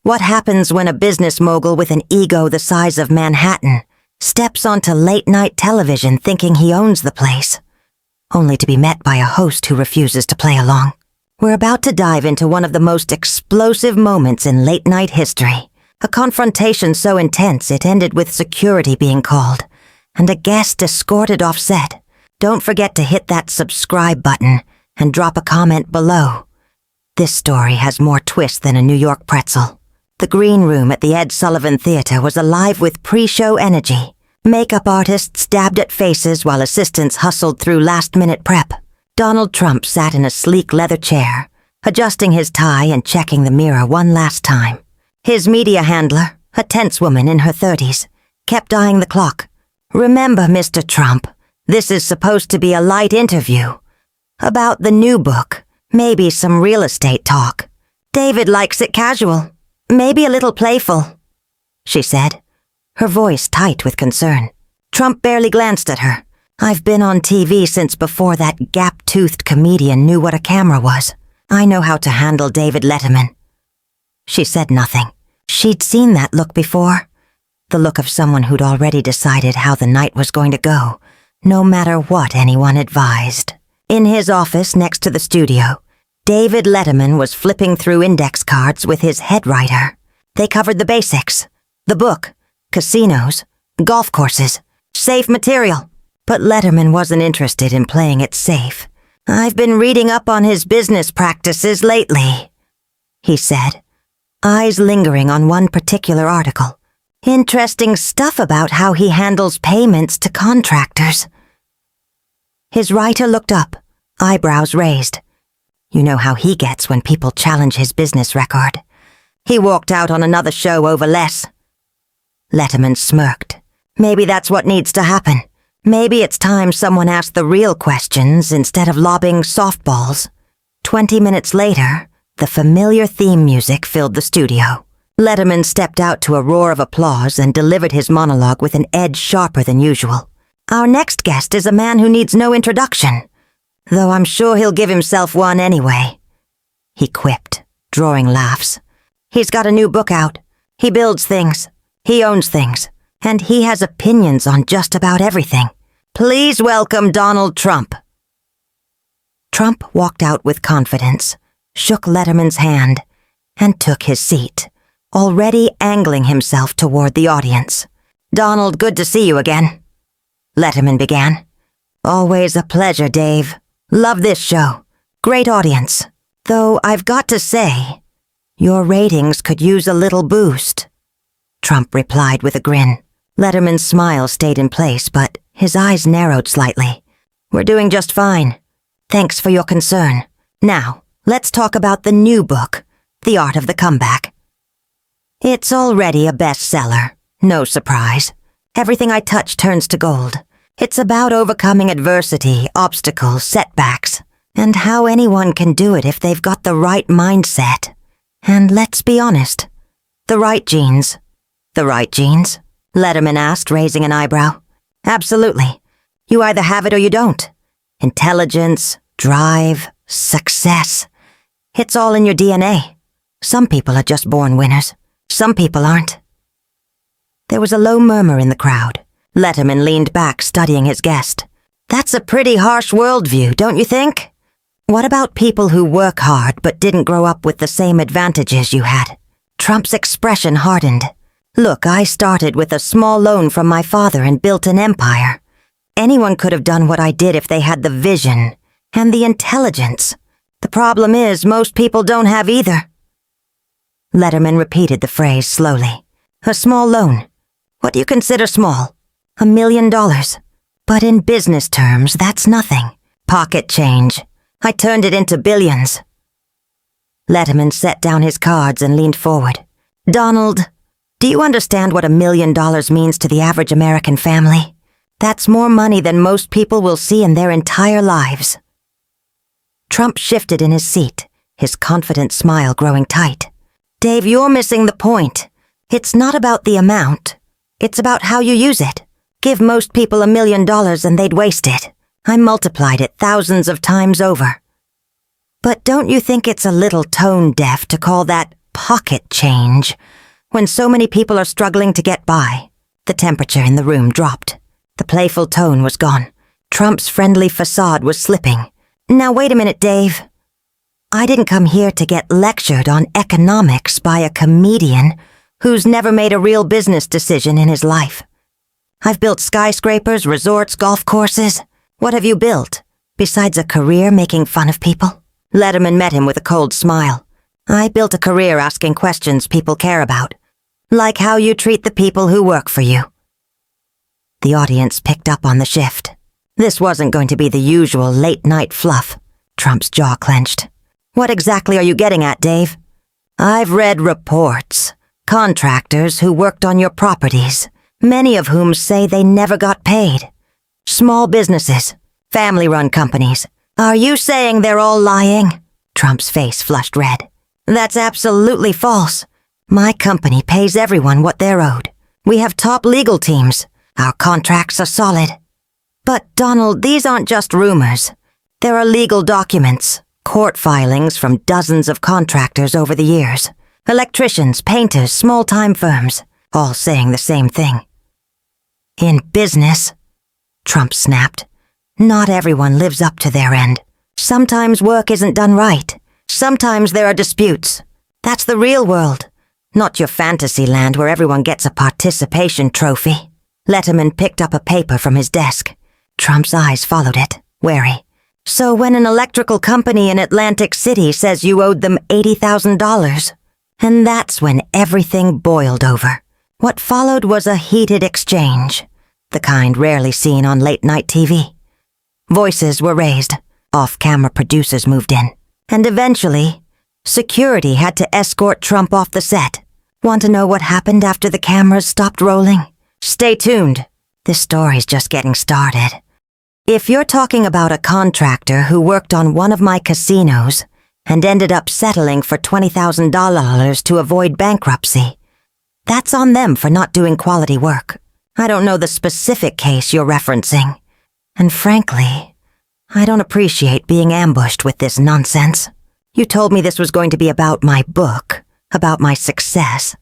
What happens when a business mogul with an ego the size of Manhattan steps onto late-night television thinking he owns the place, only to be met by a host who refuses to play along? We're about to dive into one of the most explosive moments in late-night history, a confrontation so intense it ended with security being called, and a guest escorted off set. Don't forget to hit that subscribe button and drop a comment below. This story has more twist than a New York pretzel. The green room at the Ed Sullivan Theater was alive with pre-show energy. Makeup artists dabbed at faces while assistants hustled through last-minute prep. Donald Trump sat in a sleek leather chair, adjusting his tie and checking the mirror one last time. His media handler, a tense woman in her 30s, kept eyeing the clock. "Remember, Mr. Trump, this is supposed to be a light interview. About the new book, maybe some real estate talk. David likes it casual, maybe a little playful," she said, her voice tight with concern. Trump barely glanced at her. "I've been on TV since before that gap-toothed comedian knew what a camera was. I know how to handle David Letterman." She said nothing. She'd seen that look before. The look of someone who'd already decided how the night was going to go, no matter what anyone advised. In his office next to the studio, David Letterman was flipping through index cards with his head writer. They covered the basics: the book, casinos, golf courses, safe material. But Letterman wasn't interested in playing it safe. "I've been reading up on his business practices lately," he said, eyes lingering on one particular article. "Interesting stuff about how he handles payments to contractors." His writer looked up, eyebrows raised. You know how he gets when people challenge his business record. He walked out on another show over less. Letterman smirked. Maybe that's what needs to happen. Maybe it's time someone asked the real questions instead of lobbing softballs. 20 minutes later, the familiar theme music filled the studio. Letterman stepped out to a roar of applause and delivered his monologue with an edge sharper than usual. "Our next guest is a man who needs no introduction, though I'm sure he'll give himself one anyway," he quipped, drawing laughs. "He's got a new book out. He builds things. He owns things. And he has opinions on just about everything. Please welcome Donald Trump." Trump walked out with confidence, shook Letterman's hand, and took his seat, already angling himself toward the audience. "Donald, good to see you again," Letterman began. "Always a pleasure, Dave. Love this show. Great audience. Though I've got to say, your ratings could use a little boost," Trump replied with a grin. Letterman's smile stayed in place, but his eyes narrowed slightly. "We're doing just fine. Thanks for your concern. Now, let's talk about the new book, The Art of the Comeback. It's already a bestseller. No surprise. Everything I touch turns to gold. It's about overcoming adversity, obstacles, setbacks, and how anyone can do it if they've got the right mindset. And let's be honest, the right genes." "The right genes?" Letterman asked, raising an eyebrow. "Absolutely. You either have it or you don't. Intelligence, drive, success. It's all in your DNA. Some people are just born winners. Some people aren't." There was a low murmur in the crowd. Letterman leaned back, studying his guest. "That's a pretty harsh worldview, don't you think? What about people who work hard but didn't grow up with the same advantages you had?" Trump's expression hardened. "Look, I started with a small loan from my father and built an empire. Anyone could have done what I did if they had the vision and the intelligence. The problem is, most people don't have either." Letterman repeated the phrase slowly. "A small loan. What do you consider small? $1 million. But in business terms, that's nothing. Pocket change. I turned it into billions." Letterman set down his cards and leaned forward. "Donald, do you understand what $1 million means to the average American family? That's more money than most people will see in their entire lives." Trump shifted in his seat, his confident smile growing tight. "Dave, you're missing the point. It's not about the amount. It's about how you use it. Give most people $1 million and they'd waste it. I multiplied it thousands of times over." "But don't you think it's a little tone-deaf to call that pocket change when so many people are struggling to get by. The temperature in the room dropped. The playful tone was gone. Trump's friendly facade was slipping. Now wait a minute, Dave. I didn't come here to get lectured on economics by a comedian who's never made a real business decision in his life. I've built skyscrapers, resorts, golf courses. What have you built, besides a career making fun of people? Letterman met him with a cold smile. I built a career asking questions people care about, like how you treat the people who work for you. The audience picked up on the shift. This wasn't going to be the usual late-night fluff. Trump's jaw clenched. What exactly are you getting at, Dave? I've read reports. Contractors who worked on your properties, many of whom say they never got paid. Small businesses, family-run companies. Are you saying they're all lying? Trump's face flushed red. That's absolutely false. My company pays everyone what they're owed. We have top legal teams. Our contracts are solid. But, Donald, these aren't just rumors. There are legal documents, court filings from dozens of contractors over the years. Electricians, painters, small-time firms, all saying the same thing. In business, Trump snapped, not everyone lives up to their end. Sometimes work isn't done right. Sometimes there are disputes. That's the real world, not your fantasy land where everyone gets a participation trophy. Letterman picked up a paper from his desk. Trump's eyes followed it, wary. So when an electrical company in Atlantic City says you owed them $80,000, and that's when everything boiled over. What followed was a heated exchange, the kind rarely seen on late-night TV. Voices were raised, off-camera producers moved in, and eventually, security had to escort Trump off the set. Want to know what happened after the cameras stopped rolling? Stay tuned. This story's just getting started. If you're talking about a contractor who worked on one of my casinos and ended up settling for $20,000 to avoid bankruptcy, that's on them for not doing quality work. I don't know the specific case you're referencing. And frankly, I don't appreciate being ambushed with this nonsense. You told me this was going to be about my book, about my success,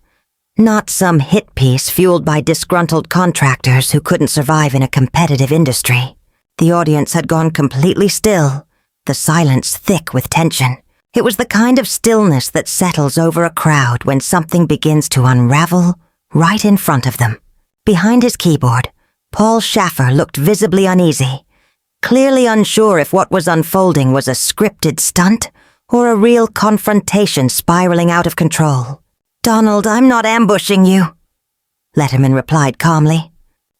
not some hit piece fueled by disgruntled contractors who couldn't survive in a competitive industry. The audience had gone completely still, the silence thick with tension. It was the kind of stillness that settles over a crowd when something begins to unravel right in front of them. Behind his keyboard, Paul Schaffer looked visibly uneasy, clearly unsure if what was unfolding was a scripted stunt or a real confrontation spiraling out of control. Donald, I'm not ambushing you, Letterman replied calmly.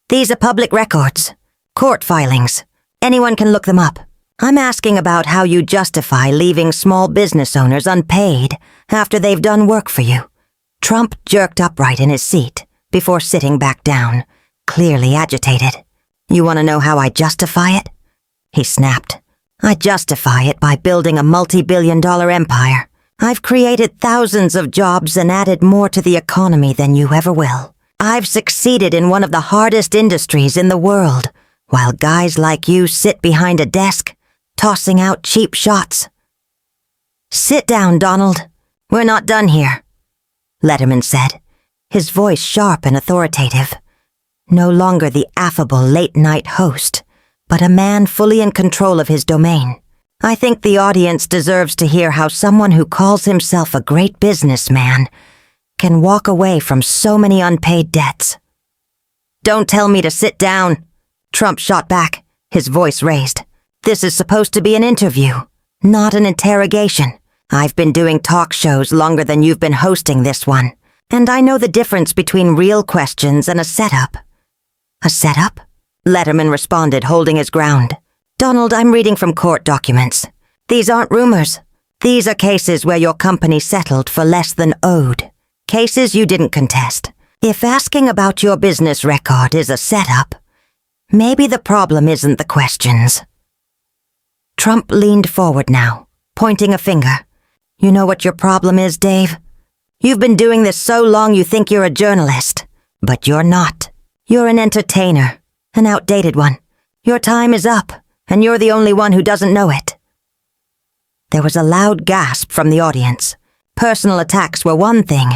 These are public records, court filings. Anyone can look them up. I'm asking about how you justify leaving small business owners unpaid after they've done work for you. Trump jerked upright in his seat before sitting back down, clearly agitated. You want to know how I justify it? He snapped. I justify it by building a multi-billion-dollar empire. I've created thousands of jobs and added more to the economy than you ever will. I've succeeded in one of the hardest industries in the world, while guys like you sit behind a desk, tossing out cheap shots. Sit down, Donald. We're not done here, Letterman said, his voice sharp and authoritative. No longer the affable late-night host, but a man fully in control of his domain. I think the audience deserves to hear how someone who calls himself a great businessman can walk away from so many unpaid debts. Don't tell me to sit down, Trump shot back, his voice raised. This is supposed to be an interview, not an interrogation. I've been doing talk shows longer than you've been hosting this one, and I know the difference between real questions and a setup. A setup? Letterman responded, holding his ground. Donald, I'm reading from court documents. These aren't rumors. These are cases where your company settled for less than owed. Cases you didn't contest. If asking about your business record is a setup, maybe the problem isn't the questions. Trump leaned forward now, pointing a finger. You know what your problem is, Dave? You've been doing this so long you think you're a journalist. But you're not. You're an entertainer. An outdated one. Your time is up, and you're the only one who doesn't know it. There was a loud gasp from the audience. Personal attacks were one thing,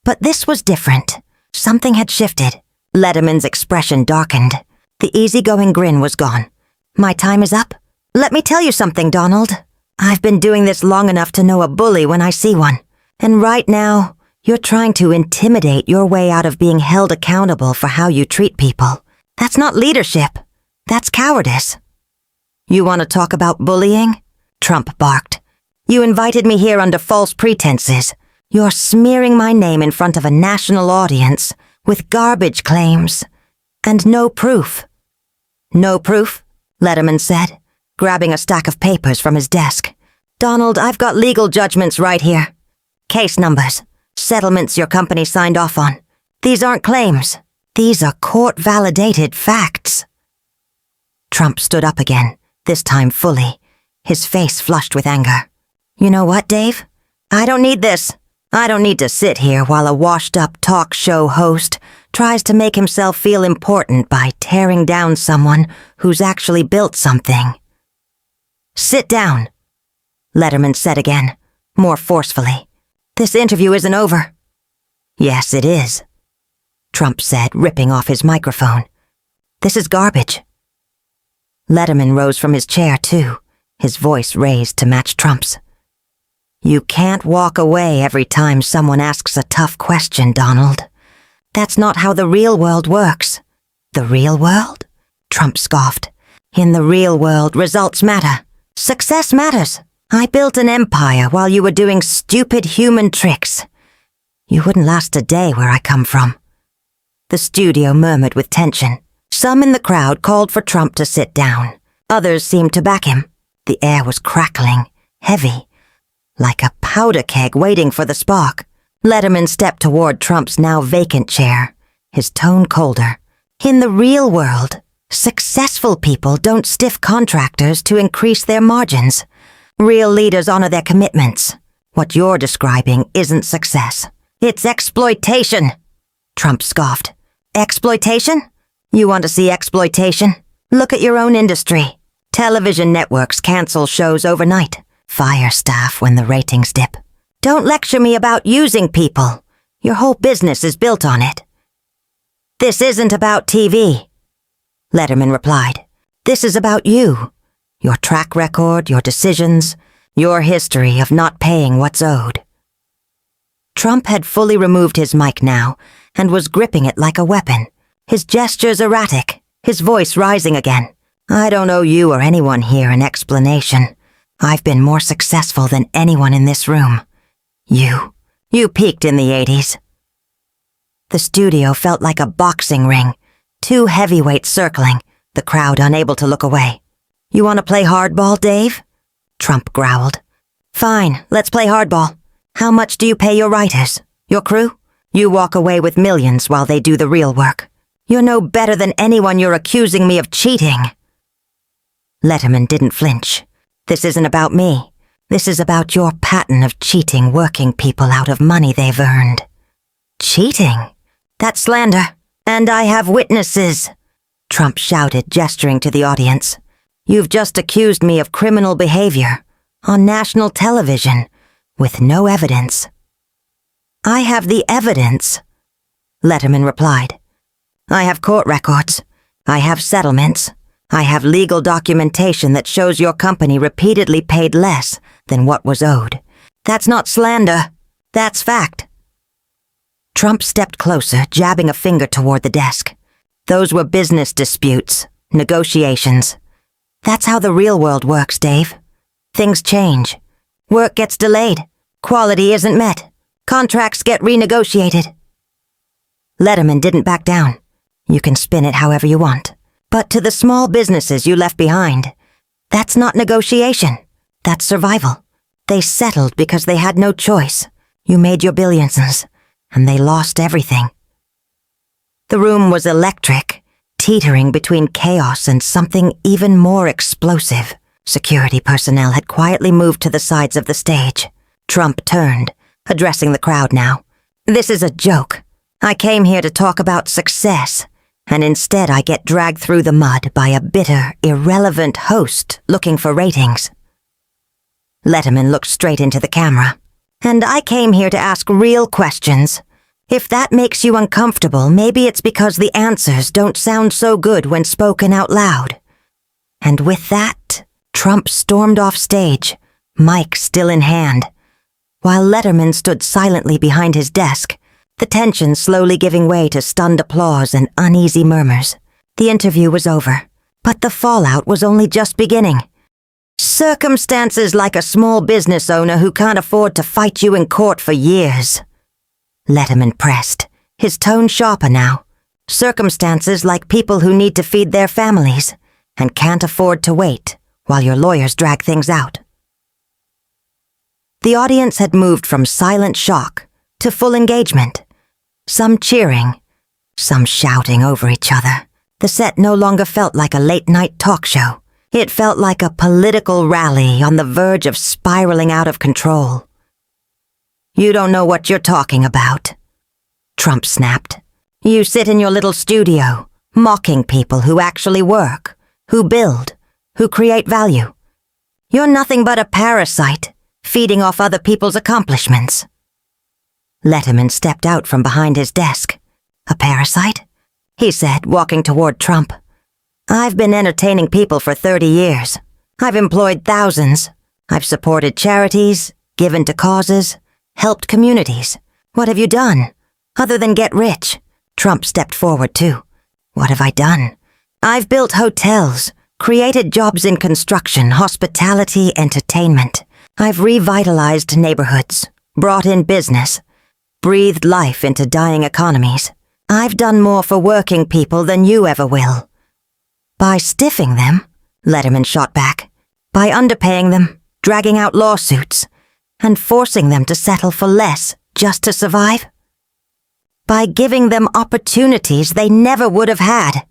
but this was different. Something had shifted. Letterman's expression darkened. The easygoing grin was gone. My time is up? Let me tell you something, Donald. I've been doing this long enough to know a bully when I see one. And right now, you're trying to intimidate your way out of being held accountable for how you treat people. That's not leadership. That's cowardice. You want to talk about bullying? Trump barked. You invited me here under false pretenses. You're smearing my name in front of a national audience with garbage claims and no proof. No proof? Letterman said, grabbing a stack of papers from his desk. Donald, I've got legal judgments right here. Case numbers, settlements your company signed off on. These aren't claims. These are court-validated facts. Trump stood up again, this time fully, his face flushed with anger. You know what, Dave? I don't need this. I don't need to sit here while a washed-up talk show host tries to make himself feel important by tearing down someone who's actually built something. Sit down, Letterman said again, more forcefully. This interview isn't over. Yes, it is, Trump said, ripping off his microphone. This is garbage. Letterman rose from his chair, too, his voice raised to match Trump's. You can't walk away every time someone asks a tough question, Donald. That's not how the real world works. The real world? Trump scoffed. In the real world, results matter. Success matters. I built an empire while you were doing stupid human tricks. You wouldn't last a day where I come from. The studio murmured with tension. Some in the crowd called for Trump to sit down. Others seemed to back him. The air was crackling, heavy, like a powder keg waiting for the spark. Letterman stepped toward Trump's now vacant chair, his tone colder. In the real world, successful people don't stiff contractors to increase their margins. Real leaders honor their commitments. What you're describing isn't success. It's exploitation, Trump scoffed. Exploitation? You want to see exploitation? Look at your own industry. Television networks cancel shows overnight. Fire staff when the ratings dip. Don't lecture me about using people. Your whole business is built on it. This isn't about TV, Letterman replied. This is about you. Your track record, your decisions, your history of not paying what's owed. Trump had fully removed his mic now and was gripping it like a weapon, his gestures erratic, his voice rising again. I don't owe you or anyone here an explanation. I've been more successful than anyone in this room. You peaked in the 80s. The studio felt like a boxing ring, two heavyweights circling, the crowd unable to look away. You want to play hardball, Dave? Trump growled. Fine, let's play hardball. How much do you pay your writers? Your crew? You walk away with millions while they do the real work. You're no better than anyone you're accusing me of cheating. Letterman didn't flinch. This isn't about me. This is about your pattern of cheating working people out of money they've earned. Cheating? That's slander. And I have witnesses, Trump shouted, gesturing to the audience. You've just accused me of criminal behavior on national television with no evidence. I have the evidence, Letterman replied. I have court records. I have settlements. I have legal documentation that shows your company repeatedly paid less than what was owed. That's not slander. That's fact. Trump stepped closer, jabbing a finger toward the desk. Those were business disputes, negotiations. That's how the real world works, Dave. Things change. Work gets delayed. Quality isn't met. Contracts get renegotiated. Letterman didn't back down. You can spin it however you want. But to the small businesses you left behind, that's not negotiation. That's survival. They settled because they had no choice. You made your billions, and they lost everything. The room was electric, teetering between chaos and something even more explosive. Security personnel had quietly moved to the sides of the stage. Trump turned, addressing the crowd now. This is a joke. I came here to talk about success, and instead I get dragged through the mud by a bitter, irrelevant host looking for ratings. Letterman looked straight into the camera. And I came here to ask real questions. If that makes you uncomfortable, maybe it's because the answers don't sound so good when spoken out loud." And with that, Trump stormed off stage, mic still in hand, while Letterman stood silently behind his desk, the tension slowly giving way to stunned applause and uneasy murmurs. The interview was over, but the fallout was only just beginning. "Circumstances like a small business owner who can't afford to fight you in court for years," Letterman pressed, his tone sharper now. "Circumstances like people who need to feed their families and can't afford to wait while your lawyers drag things out." The audience had moved from silent shock to full engagement, some cheering, some shouting over each other. The set no longer felt like a late-night talk show. It felt like a political rally on the verge of spiraling out of control. "You don't know what you're talking about," Trump snapped. "You sit in your little studio, mocking people who actually work, who build, who create value. You're nothing but a parasite, feeding off other people's accomplishments." Letterman stepped out from behind his desk. "A parasite?" he said, walking toward Trump. "I've been entertaining people for 30 years. I've employed thousands. I've supported charities, given to causes, helped communities. What have you done? Other than get rich?" Trump stepped forward too. "What have I done? I've built hotels, created jobs in construction, hospitality, entertainment. I've revitalized neighborhoods, brought in business, breathed life into dying economies. I've done more for working people than you ever will." "By stiffing them," Letterman shot back. "By underpaying them, dragging out lawsuits, and forcing them to settle for less just to survive? By giving them opportunities they never would have had."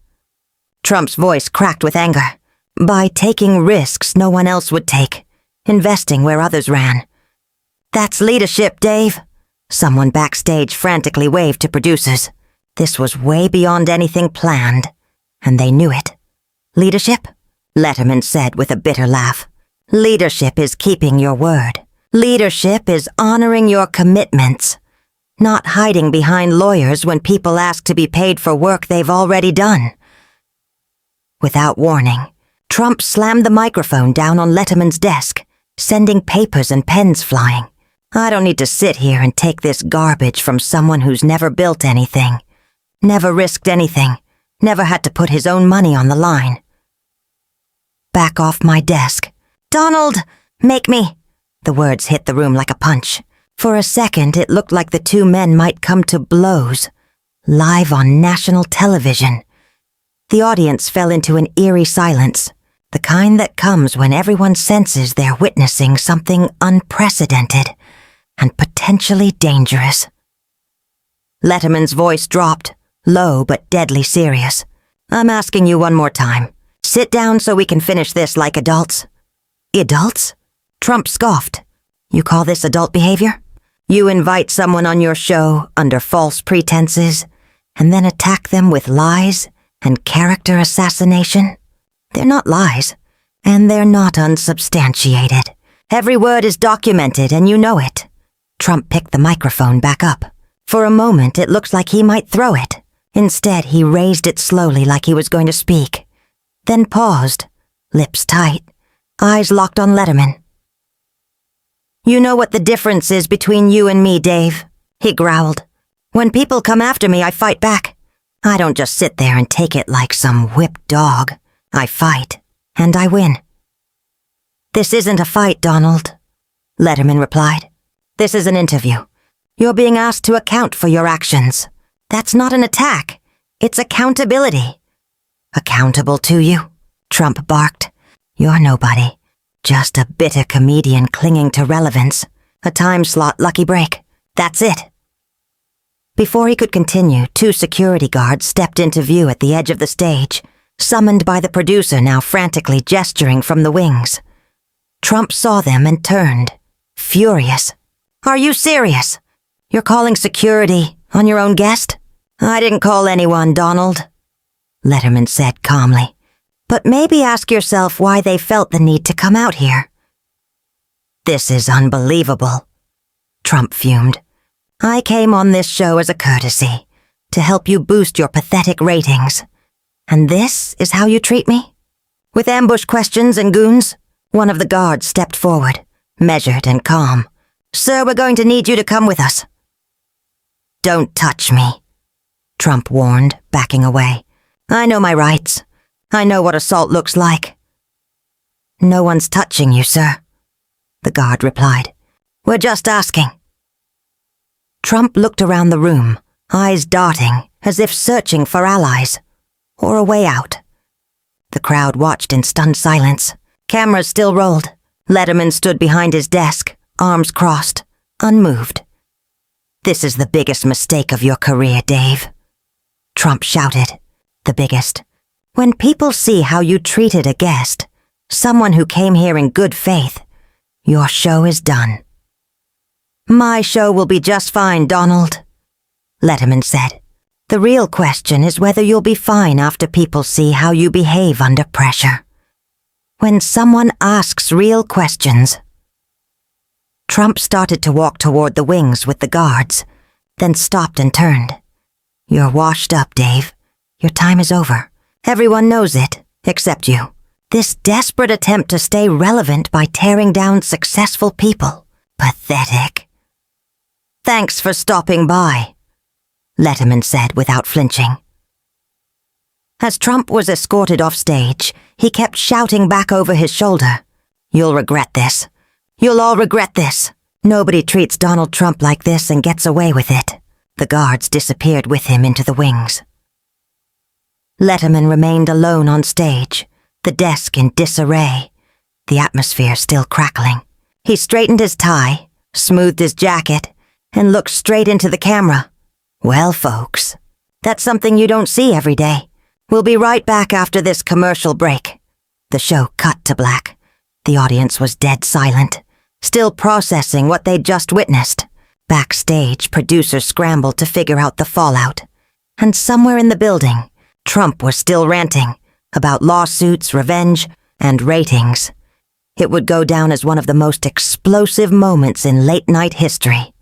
Trump's voice cracked with anger. "By taking risks no one else would take, investing where others ran." "That's leadership, Dave." Someone backstage frantically waved to producers. This was way beyond anything planned, and they knew it. "Leadership?" Letterman said with a bitter laugh. "Leadership is keeping your word. Leadership is honoring your commitments, not hiding behind lawyers when people ask to be paid for work they've already done." Without warning, Trump slammed the microphone down on Letterman's desk, sending papers and pens flying. "I don't need to sit here and take this garbage from someone who's never built anything, never risked anything, never had to put his own money on the line." "Back off my desk." "Donald, make me—" The words hit the room like a punch. For a second, it looked like the two men might come to blows, live on national television. The audience fell into an eerie silence, the kind that comes when everyone senses they're witnessing something unprecedented and potentially dangerous. Letterman's voice dropped, low but deadly serious. "I'm asking you one more time. Sit down so we can finish this like adults." "Adults?" Trump scoffed. "You call this adult behavior? You invite someone on your show under false pretenses and then attack them with lies and character assassination? They're not lies, and they're not unsubstantiated. Every word is documented, and you know it." Trump picked the microphone back up. For a moment, it looked like he might throw it. Instead, he raised it slowly like he was going to speak, then paused, lips tight, eyes locked on Letterman. "You know what the difference is between you and me, Dave," he growled. "When people come after me, I fight back. I don't just sit there and take it like some whipped dog. I fight, and I win." "This isn't a fight, Donald," Letterman replied. "This is an interview. You're being asked to account for your actions. That's not an attack. It's accountability." "Accountable to you?" Trump barked. "You're nobody. Just a bitter comedian clinging to relevance. A time slot lucky break. That's it." Before he could continue, two security guards stepped into view at the edge of the stage, summoned by the producer now frantically gesturing from the wings. Trump saw them and turned, furious. "Are you serious? You're calling security on your own guest?" "I didn't call anyone, Donald," Letterman said calmly. "But maybe ask yourself why they felt the need to come out here." "This is unbelievable." Trump fumed. "I came on this show as a courtesy, to help you boost your pathetic ratings. And this is how you treat me?" With ambush questions and goons, one of the guards stepped forward, measured and calm. "Sir, we're going to need you to come with us." "Don't touch me," Trump warned, backing away. "I know my rights. I know what assault looks like." "No one's touching you, sir," the guard replied. "We're just asking." Trump looked around the room, eyes darting, as if searching for allies, or a way out. The crowd watched in stunned silence. Cameras still rolled. Letterman stood behind his desk, arms crossed, unmoved. "This is the biggest mistake of your career, Dave," Trump shouted. "The biggest. When people see how you treated a guest, someone who came here in good faith, your show is done." "My show will be just fine, Donald," Letterman said. "The real question is whether you'll be fine after people see how you behave under pressure. When someone asks real questions." Trump started to walk toward the wings with the guards, then stopped and turned. "You're washed up, Dave. Your time is over. Everyone knows it, except you. This desperate attempt to stay relevant by tearing down successful people. Pathetic." "Thanks for stopping by," Letterman said without flinching. As Trump was escorted off stage, he kept shouting back over his shoulder, "You'll regret this. You'll all regret this. Nobody treats Donald Trump like this and gets away with it." The guards disappeared with him into the wings. Letterman remained alone on stage, the desk in disarray, the atmosphere still crackling. He straightened his tie, smoothed his jacket, and looked straight into the camera. "Well, folks, that's something you don't see every day. We'll be right back after this commercial break." The show cut to black. The audience was dead silent, still processing what they'd just witnessed. Backstage, producers scrambled to figure out the fallout. And somewhere in the building, Trump was still ranting about lawsuits, revenge, and ratings. It would go down as one of the most explosive moments in late-night history.